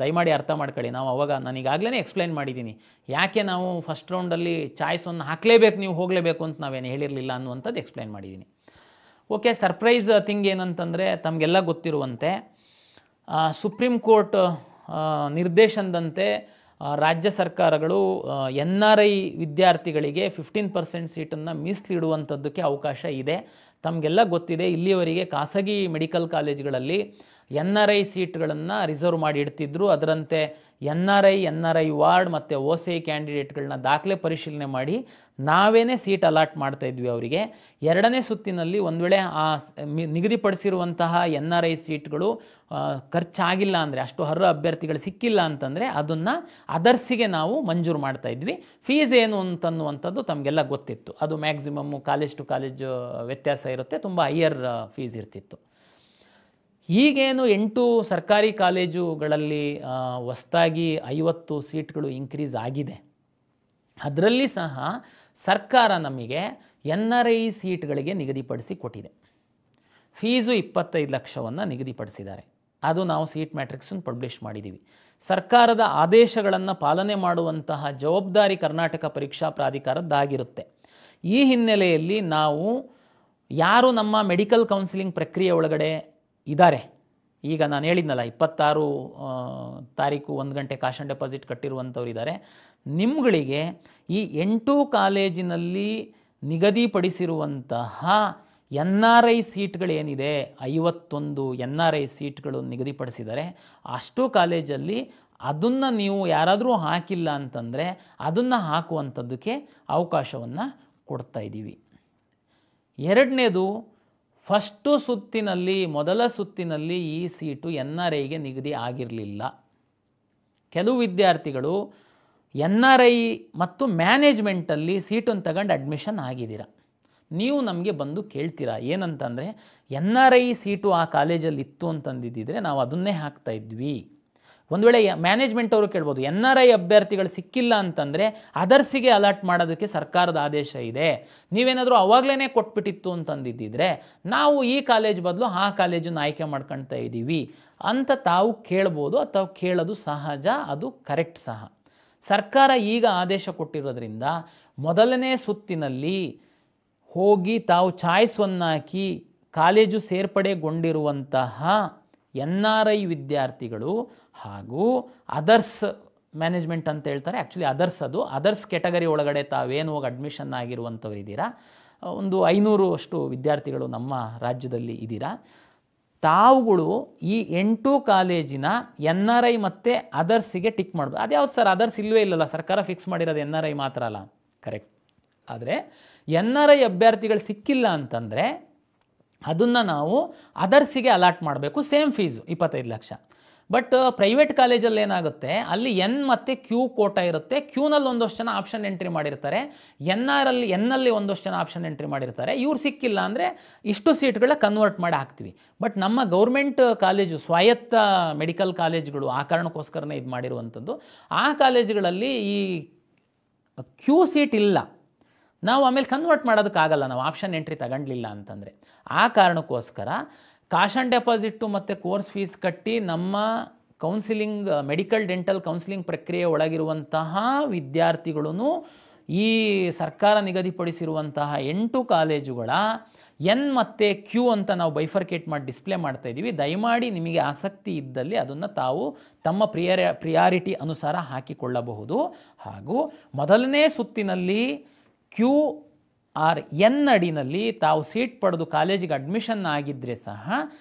ದಯಮಾಡಿ ಅರ್ಥ ಮಾಡ್ಕೊಳ್ಳಿ. ನಾವು ಅವಾಗ ನಾನೀಗಾಗಲೇ ಎಕ್ಸ್ಪ್ಲೈನ್ ಮಾಡಿದ್ದೀನಿ ಯಾಕೆ ನಾವು ಫಸ್ಟ್ ರೌಂಡಲ್ಲಿ ಚಾಯ್ಸನ್ನು ಹಾಕಲೇಬೇಕು, ನೀವು ಹೋಗಲೇಬೇಕು ಅಂತ ನಾವೇನು ಹೇಳಿರಲಿಲ್ಲ ಅನ್ನುವಂಥದ್ದು ಎಕ್ಸ್ಪ್ಲೈನ್ ಮಾಡಿದ್ದೀನಿ. ಓಕೆ, ಸರ್ಪ್ರೈಸ್ ಥಿಂಗ್ ಏನಂತಂದರೆ ತಮಗೆಲ್ಲ ಗೊತ್ತಿರುವಂತೆ ಸುಪ್ರೀಂ ಕೋರ್ಟ್ ನಿರ್ದೇಶನದಂತೆ ರಾಜ್ಯ ಸರ್ಕಾರಗಳು NRI ವಿದ್ಯಾರ್ಥಿಗಳಿಗೆ 15% ಸೀಟನ್ನು ಮೀಸಲಿಡುವಂಥದ್ದಕ್ಕೆ ಅವಕಾಶ ಇದೆ. ತಮಗೆಲ್ಲ ಗೊತ್ತಿದೆ, ಇಲ್ಲಿಯವರೆಗೆ ಖಾಸಗಿ ಮೆಡಿಕಲ್ ಕಾಲೇಜುಗಳಲ್ಲಿ NRI ಸೀಟ್ಗಳನ್ನು ರಿಸರ್ವ್ ಮಾಡಿ ಇಡ್ತಿದ್ರು. ಅದರಂತೆ NRI ವಾರ್ಡ್ ಮತ್ತು OCI ಕ್ಯಾಂಡಿಡೇಟ್ಗಳನ್ನ ದಾಖಲೆ ಪರಿಶೀಲನೆ ಮಾಡಿ ನಾವೇನೇ ಸೀಟ್ ಅಲಾಟ್ ಮಾಡ್ತಾ ಇದ್ವಿ ಅವರಿಗೆ. ಎರಡನೇ ಸುತ್ತಿನಲ್ಲಿ ಒಂದು ವೇಳೆ ಆ ನಿಗದಿಪಡಿಸಿರುವಂತಹ NRI ಸೀಟ್ಗಳು ಖರ್ಚಾಗಿಲ್ಲ ಅಂದರೆ, ಅಷ್ಟು ಅರ್ಹ ಅಭ್ಯರ್ಥಿಗಳು ಸಿಕ್ಕಿಲ್ಲ ಅಂತಂದರೆ ಅದನ್ನು ಅದರ್ಸಿಗೆ ನಾವು ಮಂಜೂರು ಮಾಡ್ತಾ ಇದ್ವಿ. ಫೀಸ್ ಏನು ಅಂತನ್ನುವಂಥದ್ದು ತಮಗೆಲ್ಲ ಗೊತ್ತಿತ್ತು. ಅದು ಮ್ಯಾಕ್ಸಿಮಮ್ಮು ಕಾಲೇಜ್ ಟು ಕಾಲೇಜ್ ವ್ಯತ್ಯಾಸ ಇರುತ್ತೆ, ತುಂಬ ಹೈಯರ್ ಫೀಸ್ ಇರ್ತಿತ್ತು. ಈಗೇನು 8 ಸರ್ಕಾರಿ ಕಾಲೇಜುಗಳಲ್ಲಿ ಹೊಸದಾಗಿ 50 ಸೀಟ್ಗಳು ಇನ್ಕ್ರೀಸ್ ಆಗಿದೆ. ಅದರಲ್ಲಿ ಸಹ ಸರ್ಕಾರ ನಮಗೆ NRI ಸೀಟ್ಗಳಿಗೆ ನಿಗದಿಪಡಿಸಿ ಕೊಟ್ಟಿದೆ. ಫೀಸು 25 ಲಕ್ಷವನ್ನು ನಿಗದಿಪಡಿಸಿದ್ದಾರೆ. ಅದು ನಾವು ಸೀಟ್ ಮ್ಯಾಟ್ರಿಕ್ಸನ್ನು ಪಬ್ಲಿಷ್ ಮಾಡಿದ್ದೀವಿ. ಸರ್ಕಾರದ ಆದೇಶಗಳನ್ನು ಪಾಲನೆ ಮಾಡುವಂತಹ ಜವಾಬ್ದಾರಿ ಕರ್ನಾಟಕ ಪರೀಕ್ಷಾ ಪ್ರಾಧಿಕಾರದ್ದಾಗಿರುತ್ತೆ. ಈ ಹಿನ್ನೆಲೆಯಲ್ಲಿ ನಾವು ಯಾರು ನಮ್ಮ ಮೆಡಿಕಲ್ ಕೌನ್ಸಿಲಿಂಗ್ ಪ್ರಕ್ರಿಯೆ ಒಳಗಡೆ ಇದ್ದಾರೆ, ಈಗ ನಾನು ಹೇಳಿದ್ನಲ್ಲ 26 ತಾರೀಕು 1 ಗಂಟೆ ಕಾಶ್ ಆನ್ ಡೆಪಾಸಿಟ್ ಕಟ್ಟಿರುವಂಥವ್ರು ಇದ್ದಾರೆ, ನಿಮ್ಗಳಿಗೆ ಈ 8 ಕಾಲೇಜಿನಲ್ಲಿ ನಿಗದಿಪಡಿಸಿರುವಂತಹ NRI ಸೀಟ್ಗಳೇನಿದೆ 51 NRI ಸೀಟ್ಗಳು ನಿಗದಿಪಡಿಸಿದ್ದಾರೆ. ಅಷ್ಟು ಕಾಲೇಜಲ್ಲಿ ಅದನ್ನು ನೀವು ಯಾರಾದರೂ ಹಾಕಿಲ್ಲ ಅಂತಂದರೆ ಅದನ್ನು ಹಾಕುವಂಥದ್ದಕ್ಕೆ ಅವಕಾಶವನ್ನು ಕೊಡ್ತಾ ಇದ್ದೀವಿ. ಎರಡನೇದು, ಫಸ್ಟು ಸುತ್ತಿನಲ್ಲಿ ಮೊದಲ ಸುತ್ತಿನಲ್ಲಿ ಈ ಸೀಟು NRIಗೆ ನಿಗದಿ ಆಗಿರಲಿಲ್ಲ. ಕೆಲವು ವಿದ್ಯಾರ್ಥಿಗಳು NRI ಮತ್ತು ಮ್ಯಾನೇಜ್ಮೆಂಟಲ್ಲಿ ಸೀಟನ್ನು ತಗೊಂಡು ಅಡ್ಮಿಷನ್ ಆಗಿದ್ದೀರ. ನೀವು ನಮಗೆ ಬಂದು ಕೇಳ್ತೀರಾ ಏನಂತಂದರೆ, NRI ಸೀಟು ಆ ಕಾಲೇಜಲ್ಲಿ ಇತ್ತು ಅಂತಂದಿದ್ದರೆ ನಾವು ಅದನ್ನೇ ಹಾಕ್ತಾ ಇದ್ವಿ. ಒಂದು ವೇಳೆ ಮ್ಯಾನೇಜ್ಮೆಂಟ್ ಅವರು ಕೇಳ್ಬೋದು, NRI ಅಭ್ಯರ್ಥಿಗಳು ಸಿಕ್ಕಿಲ್ಲ ಅಂತಂದರೆ ಅದರ್ಸಿಗೆ ಅಲಾಟ್ ಮಾಡೋದಕ್ಕೆ ಸರ್ಕಾರದ ಆದೇಶ ಇದೆ, ನೀವೇನಾದರೂ ಅವಾಗಲೇ ಕೊಟ್ಬಿಟ್ಟಿತ್ತು ಅಂತಂದಿದ್ದರೆ ನಾವು ಈ ಕಾಲೇಜ್ ಬದಲು ಆ ಕಾಲೇಜನ್ನು ಆಯ್ಕೆ ಮಾಡ್ಕೊಳ್ತಾ ಇದ್ದೀವಿ ಅಂತ ತಾವು ಕೇಳ್ಬೋದು. ಅಥವಾ ಕೇಳೋದು ಸಹಜ, ಅದು ಕರೆಕ್ಟ್ ಸಹ. ಸರ್ಕಾರ ಈಗ ಆದೇಶ ಕೊಟ್ಟಿರೋದ್ರಿಂದ ಮೊದಲನೇ ಸುತ್ತಿನಲ್ಲಿ ಹೋಗಿ ತಾವು ಚಾಯ್ಸನ್ನು ಹಾಕಿ ಕಾಲೇಜು ಸೇರ್ಪಡೆಗೊಂಡಿರುವಂತಹ NRI ವಿದ್ಯಾರ್ಥಿಗಳು ಹಾಗೂ ಅದರ್ಸ್ ಮ್ಯಾನೇಜ್ಮೆಂಟ್ ಅಂತ ಹೇಳ್ತಾರೆ, ಆ್ಯಕ್ಚುಲಿ ಅದರ್ಸ್ ಕೆಟಗರಿ ಒಳಗಡೆ ತಾವೇನು ಹೋಗಿ ಅಡ್ಮಿಷನ್ ಆಗಿರುವಂಥವ್ರು ಇದ್ದೀರಾ, ಒಂದು 500 ಅಷ್ಟು ವಿದ್ಯಾರ್ಥಿಗಳು ನಮ್ಮ ರಾಜ್ಯದಲ್ಲಿ ಇದ್ದೀರಾ. ತಾವುಗಳು ಈ 8 ಕಾಲೇಜಿನ NRI ಮತ್ತು ಅದರ್ಸಿಗೆ ಟಿಕ್ ಮಾಡ್ಬೋದು. ಅದ್ಯಾವ್ದು ಸರ್, ಅದರ್ಸ್ ಇಲ್ಲವೇ ಇಲ್ಲಲ್ಲ, ಸರ್ಕಾರ ಫಿಕ್ಸ್ ಮಾಡಿರೋದು NRI ಮಾತ್ರ ಅಲ್ಲ, ಕರೆಕ್ಟ್. ಆದರೆ NRI ಅಭ್ಯರ್ಥಿಗಳು ಸಿಕ್ಕಿಲ್ಲ ಅಂತಂದರೆ ಅದನ್ನು ನಾವು ಅದರ್ಸಿಗೆ ಅಲಾಟ್ ಮಾಡಬೇಕು, same fees 25 lakh. But private ಕಾಲೇಜಲ್ಲಿ ಏನಾಗುತ್ತೆ, ಅಲ್ಲಿ N ಮತ್ತು Q ಕೋಟಾ ಇರುತ್ತೆ. ಕ್ಯೂನಲ್ಲಿ ಒಂದಷ್ಟು ಜನ ಆಪ್ಷನ್ ಎಂಟ್ರಿ ಮಾಡಿರ್ತಾರೆ, ಎನ್ನಲ್ಲಿ ಒಂದಷ್ಟು ಜನ ಆಪ್ಷನ್ ಎಂಟ್ರಿ ಮಾಡಿರ್ತಾರೆ. ಇವ್ರು ಸಿಕ್ಕಿಲ್ಲ ಅಂದರೆ ಇಷ್ಟು ಸೀಟ್ಗಳ ಕನ್ವರ್ಟ್ ಮಾಡಿ ಹಾಕ್ತೀವಿ. ಬಟ್ ನಮ್ಮ ಗೌರ್ಮೆಂಟ್ ಕಾಲೇಜು, ಸ್ವಾಯತ್ತ ಮೆಡಿಕಲ್ ಕಾಲೇಜುಗಳು, ಆ ಕಾರಣಕ್ಕೋಸ್ಕರನೇ ಇದು ಮಾಡಿರುವಂಥದ್ದು. ಆ ಕಾಲೇಜುಗಳಲ್ಲಿ ಈ ಕ್ಯೂ ಸೀಟ್ ಇಲ್ಲ, ನಾವು ಆಮೇಲೆ ಕನ್ವರ್ಟ್ ಮಾಡೋದಕ್ಕಾಗಲ್ಲ, ನಾವು ಆಪ್ಷನ್ ಎಂಟ್ರಿ ತಗೊಂಡಿಲ್ಲ ಅಂತಂದರೆ. ಆ ಕಾರಣಕ್ಕೋಸ್ಕರ ಕಾಶ್ ಆನ್ ಡೆಪಾಸಿಟ್ಟು ಮತ್ತು ಕೋರ್ಸ್ ಫೀಸ್ ಕಟ್ಟಿ ನಮ್ಮ ಕೌನ್ಸಿಲಿಂಗ್, ಮೆಡಿಕಲ್ ಡೆಂಟಲ್ ಕೌನ್ಸಿಲಿಂಗ್ ಪ್ರಕ್ರಿಯೆ ಒಳಗಿರುವಂತಹ ವಿದ್ಯಾರ್ಥಿಗಳೂ ಈ ಸರ್ಕಾರ ನಿಗದಿಪಡಿಸಿರುವಂತಹ 8 ಕಾಲೇಜುಗಳ N ಮತ್ತು Q ಅಂತ ನಾವು ಬೈಫರ್ಕೇಟ್ ಮಾಡಿ ಡಿಸ್ಪ್ಲೇ ಮಾಡ್ತಾ ಇದ್ದೀವಿ. ದಯಮಾಡಿ ನಿಮಗೆ ಆಸಕ್ತಿ ಇದ್ದಲ್ಲಿ ಅದನ್ನು ತಾವು ತಮ್ಮ ಪ್ರಿಯಾರಿಟಿ ಅನುಸಾರ ಹಾಕಿಕೊಳ್ಳಬಹುದು. ಹಾಗೂ ಮೊದಲನೇ ಸುತ್ತಿನಲ್ಲಿ QRN ಅಡಿನಲ್ಲಿ ತಾವು ಸೀಟ್ ಪಡೆದು ಕಾಲೇಜಿಗೆ ಅಡ್ಮಿಷನ್ ಆಗಿದ್ದರೆ ಸಹ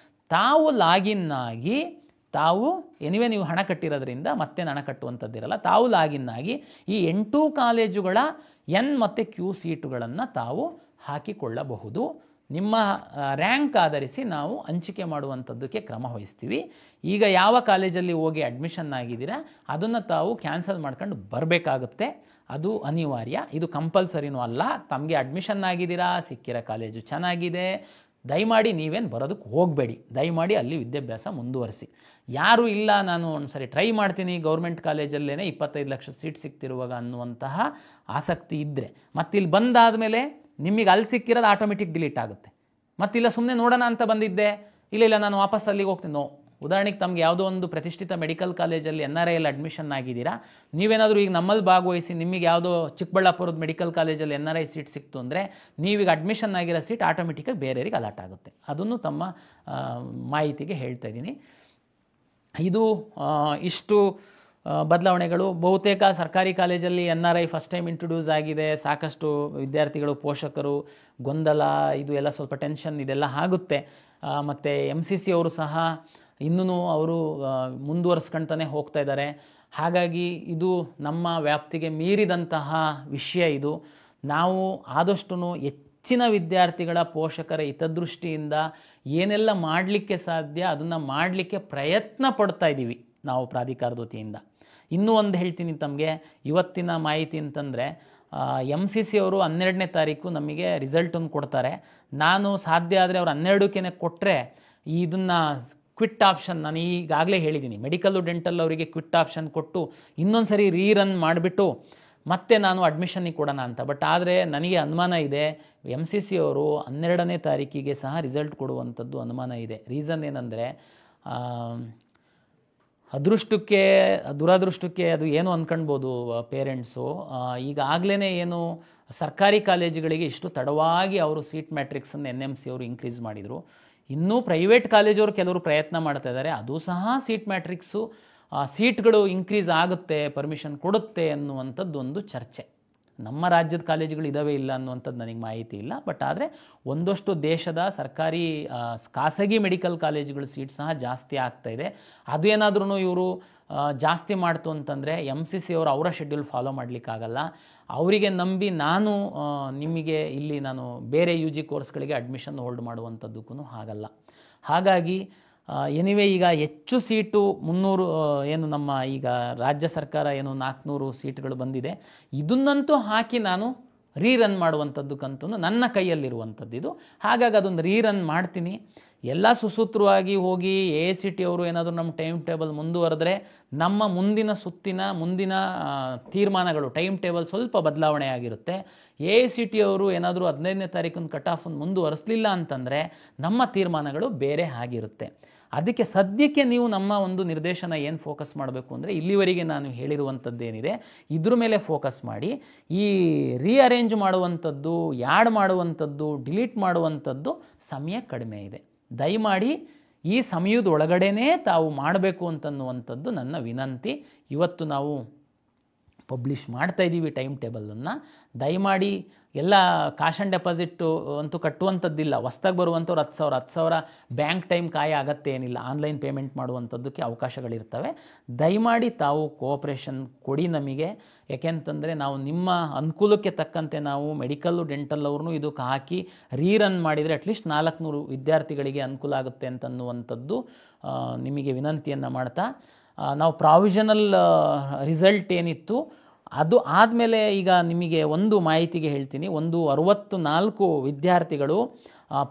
ತಾವು ಲಾಗಿನ್ ಆಗಿ, ತಾವು ಎನಿವೆ ನೀವು ಹಣ ಕಟ್ಟಿರೋದ್ರಿಂದ ಮತ್ತೆ ಹಣ ಕಟ್ಟುವಂಥದ್ದಿರಲ್ಲ, ತಾವು ಲಾಗಿನ್ ಆಗಿ ಈ 8 ಕಾಲೇಜುಗಳ N ಮತ್ತು Q ಸೀಟುಗಳನ್ನು ತಾವು ಹಾಕಿಕೊಳ್ಳಬಹುದು. ನಿಮ್ಮ ರ್ಯಾಂಕ್ ಆಧರಿಸಿ ನಾವು ಹಂಚಿಕೆ ಮಾಡುವಂಥದ್ದಕ್ಕೆ ಕ್ರಮ ವಹಿಸ್ತೀವಿ. ಈಗ ಯಾವ ಕಾಲೇಜಲ್ಲಿ ಹೋಗಿ ಅಡ್ಮಿಷನ್ ಆಗಿದ್ದೀರಾ ಅದನ್ನು ತಾವು ಕ್ಯಾನ್ಸಲ್ ಮಾಡ್ಕೊಂಡು ಬರಬೇಕಾಗುತ್ತೆ, ಅದು ಅನಿವಾರ್ಯ. ಇದು ಕಂಪಲ್ಸರಿನೂ ಅಲ್ಲ. ತಮಗೆ ಅಡ್ಮಿಷನ್ ಆಗಿದ್ದೀರಾ, ಸಿಕ್ಕಿರೋ ಕಾಲೇಜು ಚೆನ್ನಾಗಿದೆ, ದಯಮಾಡಿ ನೀವೇನು ಬರೋದಕ್ಕೆ ಹೋಗಬೇಡಿ, ದಯಮಾಡಿ ಅಲ್ಲಿ ವಿದ್ಯಾಭ್ಯಾಸ ಮುಂದುವರಿಸಿ. ಯಾರು ಇಲ್ಲ ನಾನು ಒಂದು ಸರಿ ಟ್ರೈ ಮಾಡ್ತೀನಿ ಗೌರ್ಮೆಂಟ್ ಕಾಲೇಜಲ್ಲೇ 25 ಲಕ್ಷ ಸೀಟ್ ಸಿಗ್ತಿರುವಾಗ ಅನ್ನುವಂತಹ ಆಸಕ್ತಿ ಇದ್ದರೆ, ಮತ್ತಿಲ್ಲಿ ಬಂದಾದಮೇಲೆ ನಿಮಗೆ ಅಲ್ಲಿ ಸಿಕ್ಕಿರೋದು ಆಟೋಮೆಟಿಕ್ ಡಿಲೀಟ್ ಆಗುತ್ತೆ. ಮತ್ತಿಲ್ಲ ಸುಮ್ಮನೆ ನೋಡೋಣ ಅಂತ ಬಂದಿದ್ದೆ, ಇಲ್ಲ ನಾನು ವಾಪಸ್ ಅಲ್ಲಿಗೆ ಹೋಗ್ತೀನಿ. ನೋ. ಉದಾಹರಣೆಗೆ ತಮಗೆ ಯಾವುದೋ ಒಂದು ಪ್ರತಿಷ್ಠಿತ ಮೆಡಿಕಲ್ ಕಾಲೇಜಲ್ಲಿ NRIಯಲ್ಲಿ ಅಡ್ಮಿಷನ್ ಆಗಿದ್ದೀರಾ, ನೀವೇನಾದರೂ ಈಗ ನಮ್ಮಲ್ಲಿ ಭಾಗವಹಿಸಿ ನಿಮಗೆ ಯಾವುದೋ ಚಿಕ್ಕಬಳ್ಳಾಪುರದ ಮೆಡಿಕಲ್ ಕಾಲೇಜಲ್ಲಿ NRI ಸೀಟ್ ಸಿಕ್ತು ಅಂದರೆ ನೀವೀಗ ಅಡ್ಮಿಷನ್ ಆಗಿರೋ ಸೀಟ್ ಆಟೋಮೆಟಿಕಾಗಿ ಬೇರೆಯವರಿಗೆ ಅಲಾಟ್ ಆಗುತ್ತೆ. ಅದನ್ನು ತಮ್ಮ ಮಾಹಿತಿಗೆ ಹೇಳ್ತಾ ಇದ್ದೀನಿ. ಇದು ಇಷ್ಟು ಬದಲಾವಣೆಗಳು. ಬಹುತೇಕ ಸರ್ಕಾರಿ ಕಾಲೇಜಲ್ಲಿ NRI ಫಸ್ಟ್ ಟೈಮ್ ಇಂಟ್ರೊಡ್ಯೂಸ್ ಆಗಿದೆ. ಸಾಕಷ್ಟು ವಿದ್ಯಾರ್ಥಿಗಳು, ಪೋಷಕರು ಗೊಂದಲ, ಇದು ಎಲ್ಲ ಸ್ವಲ್ಪ ಟೆನ್ಷನ್ ಇದೆಲ್ಲ ಆಗುತ್ತೆ. ಮತ್ತು MCC ಅವರು ಸಹ ಇನ್ನೂ ಅವರು ಮುಂದುವರಿಸ್ಕೊಳ್ತಾನೆ ಹೋಗ್ತಾ ಇದ್ದಾರೆ. ಹಾಗಾಗಿ ಇದು ನಮ್ಮ ವ್ಯಾಪ್ತಿಗೆ ಮೀರಿದಂತಹ ವಿಷಯ. ಇದು ನಾವು ಆದಷ್ಟು ಹೆಚ್ಚಿನ ವಿದ್ಯಾರ್ಥಿಗಳ ಪೋಷಕರ ಹಿತದೃಷ್ಟಿಯಿಂದ ಏನೆಲ್ಲ ಮಾಡಲಿಕ್ಕೆ ಸಾಧ್ಯ ಅದನ್ನು ಮಾಡಲಿಕ್ಕೆ ಪ್ರಯತ್ನ ಪಡ್ತಾ ಇದ್ದೀವಿ ನಾವು ಪ್ರಾಧಿಕಾರದ ವತಿಯಿಂದ. ಇನ್ನೂ ಒಂದು ಹೇಳ್ತೀನಿ ತಮಗೆ, ಇವತ್ತಿನ ಮಾಹಿತಿ ಅಂತಂದರೆ MCC ಅವರು 12ನೇ ತಾರೀಕು ನಮಗೆ ರಿಸಲ್ಟನ್ನು ಕೊಡ್ತಾರೆ. ನಾನು ಸಾಧ್ಯ ಆದರೆ ಅವ್ರು 12ಕ್ಕೆ ಕೊಟ್ಟರೆ ಇದನ್ನು ಕ್ವಿಟ್ ಆಪ್ಷನ್, ನಾನು ಈಗಾಗಲೇ ಹೇಳಿದ್ದೀನಿ, ಮೆಡಿಕಲ್ಲು ಡೆಂಟಲ್ ಅವರಿಗೆ ಕ್ವಿಟ್ ಆಪ್ಷನ್ ಕೊಟ್ಟು ಇನ್ನೊಂದು ಸರಿ ರೀರನ್ ಮಾಡಿಬಿಟ್ಟು ಮತ್ತೆ ನಾನು ಅಡ್ಮಿಷನ್ನಿಗೆ ಕೊಡೋಣ ಅಂತ. ಬಟ್ ಆದರೆ ನನಗೆ ಅನುಮಾನ ಇದೆ, MCC ಅವರು 12ನೇ ತಾರೀಕಿಗೆ ಸಹ ರಿಸಲ್ಟ್ ಕೊಡುವಂಥದ್ದು ಅನುಮಾನ ಇದೆ. ರೀಸನ್ ಏನಂದರೆ, ಅದೃಷ್ಟಕ್ಕೆ ದುರದೃಷ್ಟಕ್ಕೆ ಅದು ಏನು ಅಂದ್ಕೊಳ್ಬೋದು ಪೇರೆಂಟ್ಸು, ಈಗಾಗಲೇ ಏನು ಸರ್ಕಾರಿ ಕಾಲೇಜುಗಳಿಗೆ ಇಷ್ಟು ತಡವಾಗಿ ಅವರು ಸೀಟ್ ಮ್ಯಾಟ್ರಿಕ್ಸನ್ನು NMC ಅವರು ಇನ್ಕ್ರೀಸ್ ಮಾಡಿದರು. ಇನ್ನೂ ಪ್ರೈವೇಟ್ ಕಾಲೇಜವರು ಕೆಲವರು ಪ್ರಯತ್ನ ಮಾಡ್ತಾ ಇದ್ದಾರೆ, ಅದು ಸಹ ಸೀಟ್ ಮ್ಯಾಟ್ರಿಕ್ಸು ಸೀಟ್ಗಳು ಇನ್ಕ್ರೀಸ್ ಆಗುತ್ತೆ, ಪರ್ಮಿಷನ್ ಕೊಡುತ್ತೆ ಅನ್ನುವಂಥದ್ದು ಒಂದು ಚರ್ಚೆ. ನಮ್ಮ ರಾಜ್ಯದ ಕಾಲೇಜುಗಳು ಇದ್ದಾವೆ ಇಲ್ಲ ಅನ್ನುವಂಥದ್ದು ನನಗೆ ಮಾಹಿತಿ ಇಲ್ಲ. ಬಟ್ ಆದರೆ ಒಂದಷ್ಟು ದೇಶದ ಸರ್ಕಾರಿ ಖಾಸಗಿ ಮೆಡಿಕಲ್ ಕಾಲೇಜುಗಳ ಸೀಟ್ ಸಹ ಜಾಸ್ತಿ ಆಗ್ತಾಯಿದೆ. ಅದು ಏನಾದ್ರೂ ಇವರು ಜಾಸ್ತಿ ಮಾಡ್ತು ಅಂತಂದರೆ MCC ಅವರು ಅವರ ಶೆಡ್ಯೂಲ್ ಫಾಲೋ ಮಾಡಲಿಕ್ಕಾಗಲ್ಲ. ಅವರಿಗೆ ನಂಬಿ ನಾನು ನಿಮಗೆ ಇಲ್ಲಿ ನಾನು ಬೇರೆ UG ಕೋರ್ಸ್ಗಳಿಗೆ ಅಡ್ಮಿಷನ್ ಹೋಲ್ಡ್ ಮಾಡುವಂಥದ್ದಕ್ಕೂ ಆಗಲ್ಲ. ಹಾಗಾಗಿ ಎನಿವೇ ಈಗ ಹೆಚ್ಚು ಸೀಟು 300 ಏನು ನಮ್ಮ ಈಗ ರಾಜ್ಯ ಸರ್ಕಾರ ಏನು 400 ಸೀಟ್ಗಳು ಬಂದಿದೆ, ಇದನ್ನಂತೂ ಹಾಕಿ ನಾನು ರೀರನ್ ಮಾಡುವಂಥದ್ದಕ್ಕಂತೂ ನನ್ನ ಕೈಯಲ್ಲಿರುವಂಥದ್ದು ಇದು. ಹಾಗಾಗಿ ಅದೊಂದು ರೀರನ್ ಮಾಡ್ತೀನಿ. ಎಲ್ಲ ಸುಸೂತ್ರವಾಗಿ ಹೋಗಿ AICT ಅವರು ಏನಾದರೂ ನಮ್ಮ ಟೈಮ್ ಟೇಬಲ್ ಮುಂದುವರೆದ್ರೆ ನಮ್ಮ ಮುಂದಿನ ಸುತ್ತಿನ ಮುಂದಿನ ತೀರ್ಮಾನಗಳು ಟೈಮ್ ಟೇಬಲ್ ಸ್ವಲ್ಪ ಬದಲಾವಣೆ ಆಗಿರುತ್ತೆ. AICT ಅವರು ಏನಾದರೂ 15ನೇ ತಾರೀಕಿನ ಕಟ್ ಆಫನ್ನು ಮುಂದುವರಿಸಲಿಲ್ಲ ಅಂತಂದರೆ ನಮ್ಮ ತೀರ್ಮಾನಗಳು ಬೇರೆ ಆಗಿರುತ್ತೆ. ಅದಕ್ಕೆ ಸದ್ಯಕ್ಕೆ ನೀವು ನಮ್ಮ ಒಂದು ನಿರ್ದೇಶನ ಏನು ಫೋಕಸ್ ಮಾಡಬೇಕು ಅಂದರೆ, ಇಲ್ಲಿವರೆಗೆ ನಾನು ಹೇಳಿರುವಂಥದ್ದೇನಿದೆ ಇದ್ರ ಮೇಲೆ ಫೋಕಸ್ ಮಾಡಿ, ಈ ರೀಅರೇಂಜ್ ಮಾಡುವಂಥದ್ದು, ಯಾಡ್ ಮಾಡುವಂಥದ್ದು, ಡಿಲೀಟ್ ಮಾಡುವಂಥದ್ದು ಸಮಯ ಕಡಿಮೆ ಇದೆ. ದಯಮಾಡಿ ಈ ಸಮಯದೊಳಗಡೆನೇ ತಾವು ಮಾಡಬೇಕು ಅಂತನ್ನುವಂಥದ್ದು ನನ್ನ ವಿನಂತಿ. ಇವತ್ತು ನಾವು ಪಬ್ಲಿಷ್ ಮಾಡ್ತಾ ಇದ್ದೀವಿ ಟೈಮ್ ಟೇಬಲನ್ನು. ದಯಮಾಡಿ ಎಲ್ಲ ಕ್ಯಾಶ್ ಆ್ಯಂಡ್ ಡೆಪಾಸಿಟ್ಟು ಅಂತೂ ಕಟ್ಟುವಂಥದ್ದಿಲ್ಲ. ಹೊಸ್ದಾಗಿ ಬರುವಂಥವ್ರು 10,000 ಬ್ಯಾಂಕ್ ಟೈಮ್ ಆಗತ್ತೆ ಏನಿಲ್ಲ, ಆನ್ಲೈನ್ ಪೇಮೆಂಟ್ ಮಾಡುವಂಥದ್ದಕ್ಕೆ ಅವಕಾಶಗಳಿರ್ತವೆ. ದಯಮಾಡಿ ತಾವು ಕೋಆಪ್ರೇಷನ್ ಕೊಡಿ ನಮಗೆ. ಯಾಕೆಂತಂದರೆ ನಾವು ನಿಮ್ಮ ಅನುಕೂಲಕ್ಕೆ ತಕ್ಕಂತೆ ನಾವು ಮೆಡಿಕಲ್ಲು ಡೆಂಟಲ್ ಅವ್ರನ್ನೂ ಇದಕ್ಕೆ ಹಾಕಿ ರೀರನ್ ಮಾಡಿದರೆ ಅಟ್ಲೀಸ್ಟ್ 400 ವಿದ್ಯಾರ್ಥಿಗಳಿಗೆ ಅನುಕೂಲ ಆಗುತ್ತೆ ಅಂತನ್ನುವಂಥದ್ದು ನಿಮಗೆ ವಿನಂತಿಯನ್ನು ಮಾಡ್ತಾ, ನಾವು ಪ್ರಾವಿಷನಲ್ ರಿಸಲ್ಟ್ ಏನಿತ್ತು ಅದು ಆದಮೇಲೆ ಈಗ ನಿಮಗೆ ಒಂದು ಮಾಹಿತಿಗೆ ಹೇಳ್ತೀನಿ. 64 ವಿದ್ಯಾರ್ಥಿಗಳು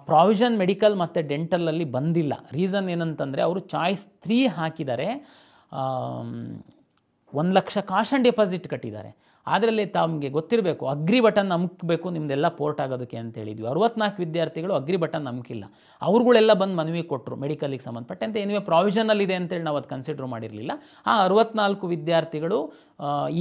ಪ್ರಾವಿಷನ್ ಮೆಡಿಕಲ್ ಮತ್ತು ಡೆಂಟಲಲ್ಲಿ ಬಂದಿಲ್ಲ. ರೀಸನ್ ಏನಂತಂದರೆ ಅವರು ಚಾಯ್ಸ್ 3 ಹಾಕಿದ್ದಾರೆ, 1 ಲಕ್ಷ ಕ್ಯಾಶ್ ಆ್ಯಂಡ್ ಡೆಪಾಸಿಟ್ ಕಟ್ಟಿದ್ದಾರೆ. ಅದರಲ್ಲಿ ತಮಗೆ ಗೊತ್ತಿರಬೇಕು, ಅಗ್ರಿ ಬಟನ್ ಅಮ್ಕಬೇಕು ನಿಮ್ಮದೆಲ್ಲ ಪೋರ್ಟ್ ಆಗೋದಕ್ಕೆ ಅಂತ ಹೇಳಿದ್ವಿ. 64 ವಿದ್ಯಾರ್ಥಿಗಳು ಅಗ್ರಿ ಬಟನ್ ಅಮ್ಕಿಲ್ಲ. ಅವ್ರುಗಳೆಲ್ಲ ಬಂದು ಮನವಿ ಕೊಟ್ಟರು ಮೆಡಿಕಲಿಗೆ ಸಂಬಂಧಪಟ್ಟಂತೆ. ಏನಿವೆ ಪ್ರಾವಿಷನಲ್ ಇದೆ ಅಂತೇಳಿ ನಾವು ಅದು ಕನ್ಸಿಡ್ರ್ ಮಾಡಿರಲಿಲ್ಲ. ಆ 64 ವಿದ್ಯಾರ್ಥಿಗಳು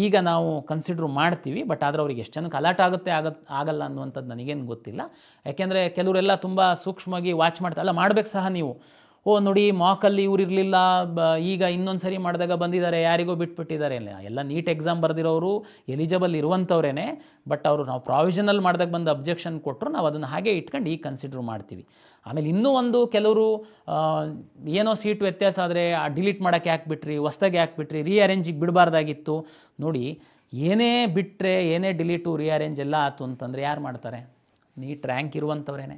ಈಗ ನಾವು ಕನ್ಸಿಡ್ರ್ ಮಾಡ್ತೀವಿ. ಬಟ್ ಆದರೆ ಅವ್ರಿಗೆ ಎಷ್ಟು ಜನಕ್ಕೆ ಅಲರ್ಟ್ ಆಗುತ್ತೆ ಆಗಲ್ಲ ಅನ್ನುವಂಥದ್ದು ನನಗೇನು ಗೊತ್ತಿಲ್ಲ. ಯಾಕೆಂದರೆ ಕೆಲವರೆಲ್ಲ ತುಂಬ ಸೂಕ್ಷ್ಮವಾಗಿ ವಾಚ್ ಮಾಡ್ತಾ ಮಾಡಬೇಕು ಸಹ ನೀವು. ನೋಡಿ ಮಾಕಲ್ಲಿ ಇವ್ರು ಇರಲಿಲ್ಲ, ಈಗ ಇನ್ನೊಂದು ಸರಿ ಮಾಡಿದಾಗ ಬಂದಿದ್ದಾರೆ, ಯಾರಿಗೋ ಬಿಟ್ಬಿಟ್ಟಿದ್ದಾರೆ. ಎಲ್ಲ ನೀಟ್ ಎಕ್ಸಾಮ್ ಬರೆದಿರೋರು ಎಲಿಜಿಬಲ್ ಇರುವಂಥವ್ರೇ. ಬಟ್ ಅವರು ನಾವು ಪ್ರಾವಿಷನಲ್ ಮಾಡಿದಾಗ ಬಂದು ಅಬ್ಜೆಕ್ಷನ್ ಕೊಟ್ಟರು, ನಾವು ಅದನ್ನು ಹಾಗೆ ಇಟ್ಕೊಂಡು ಈಗ ಕನ್ಸಿಡ್ರ್ ಮಾಡ್ತೀವಿ. ಆಮೇಲೆ ಇನ್ನೂ ಒಂದು ಕೆಲವರು ಏನೋ ಸೀಟ್ ವ್ಯತ್ಯಾಸ ಆದರೆ ಡಿಲೀಟ್ ಮಾಡೋಕ್ಕೆ ಯಾಕೆ ಬಿಟ್ರಿ, ಹೊಸ್ದಾಗಿ ಯಾಕೆ ಬಿಟ್ರಿ, ರೀಅರೇಂಜಿಗೆ ಬಿಡಬಾರ್ದಾಗಿತ್ತು. ನೋಡಿ, ಏನೇ ಬಿಟ್ಟರೆ ಏನೇ ಡಿಲೀಟು ರೀಅರೇಂಜ್ ಎಲ್ಲ ಆಯ್ತು ಅಂತಂದರೆ ಯಾರು ಮಾಡ್ತಾರೆ? ನೀಟ್ ರ್ಯಾಂಕ್ ಇರುವಂಥವ್ರೇ.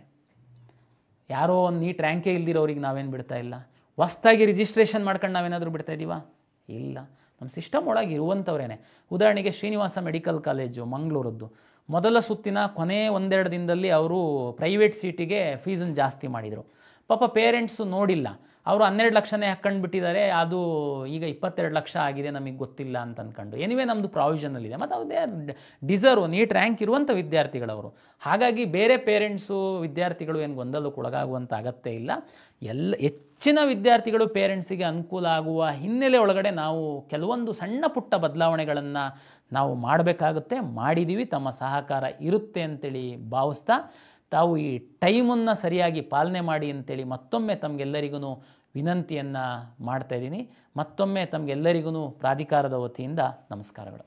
ಯಾರೋ ಒಂದು ನೀಟ್ ರ್ಯಾಂಕೇ ಇಲ್ದಿರೋರಿಗೆ ನಾವೇನು ಬಿಡ್ತಾ ಇಲ್ಲ. ಹೊಸ್ದಾಗಿ ರಿಜಿಸ್ಟ್ರೇಷನ್ ಮಾಡ್ಕೊಂಡು ನಾವೇನಾದರೂ ಬಿಡ್ತಾ ಇದ್ದೀವಾ? ಇಲ್ಲ. ನಮ್ಮ ಸಿಸ್ಟಮ್ ಒಳಗೆ ಇರುವಂಥವ್ರೇ. ಉದಾಹರಣೆಗೆ ಶ್ರೀನಿವಾಸ ಮೆಡಿಕಲ್ ಕಾಲೇಜು ಮಂಗಳೂರದ್ದು ಮೊದಲ ಸುತ್ತಿನ ಕೊನೆ ಒಂದೆರಡು ದಿನದಲ್ಲಿ ಅವರು ಪ್ರೈವೇಟ್ ಸೀಟಿಗೆ ಫೀಸನ್ನು ಜಾಸ್ತಿ ಮಾಡಿದರು. ಪಾಪ ಪೇರೆಂಟ್ಸು ನೋಡಿಲ್ಲ, ಅವರು 12 ಲಕ್ಷನೇ ಹಾಕ್ಕೊಂಡು ಬಿಟ್ಟಿದ್ದಾರೆ, ಅದು ಈಗ 22 ಲಕ್ಷ ಆಗಿದೆ, ನಮಗೆ ಗೊತ್ತಿಲ್ಲ ಅಂತ ಅಂದ್ಕೊಂಡು. ಎನಿವೇ ನಮ್ಮದು ಪ್ರಾವಿಷನಲ್ಲಿದೆ ಮತ್ತು ಅವ್ರದ್ದೇ ಡಿಸರ್ವ್ ನೀಟ್ ರ್ಯಾಂಕ್ ಇರುವಂಥ ವಿದ್ಯಾರ್ಥಿಗಳವರು. ಹಾಗಾಗಿ ಬೇರೆ ಪೇರೆಂಟ್ಸು ವಿದ್ಯಾರ್ಥಿಗಳು ಏನು ಗೊಂದಲಕ್ಕೆ ಒಳಗಾಗುವಂಥ ಅಗತ್ಯ ಇಲ್ಲ. ಹೆಚ್ಚಿನ ವಿದ್ಯಾರ್ಥಿಗಳು ಪೇರೆಂಟ್ಸಿಗೆ ಅನುಕೂಲ ಆಗುವ ಹಿನ್ನೆಲೆ ಒಳಗಡೆ ನಾವು ಕೆಲವೊಂದು ಸಣ್ಣ ಪುಟ್ಟ ಬದಲಾವಣೆಗಳನ್ನು ನಾವು ಮಾಡಬೇಕಾಗುತ್ತೆ, ಮಾಡಿದ್ದೀವಿ. ತಮ್ಮ ಸಹಕಾರ ಇರುತ್ತೆ ಅಂತೇಳಿ ಭಾವಿಸ್ತಾ ತಾವು ಈ ಟೈಮನ್ನು ಸರಿಯಾಗಿ ಪಾಲನೆ ಮಾಡಿ ಅಂತೇಳಿ ಮತ್ತೊಮ್ಮೆ ತಮಗೆಲ್ಲರಿಗೂ ವಿನಂತಿಯನ್ನು ಮಾಡ್ತಾಯಿದ್ದೀನಿ. ಮತ್ತೊಮ್ಮೆ ತಮಗೆಲ್ಲರಿಗೂ ಪ್ರಾಧಿಕಾರದ ವತಿಯಿಂದ ನಮಸ್ಕಾರಗಳು.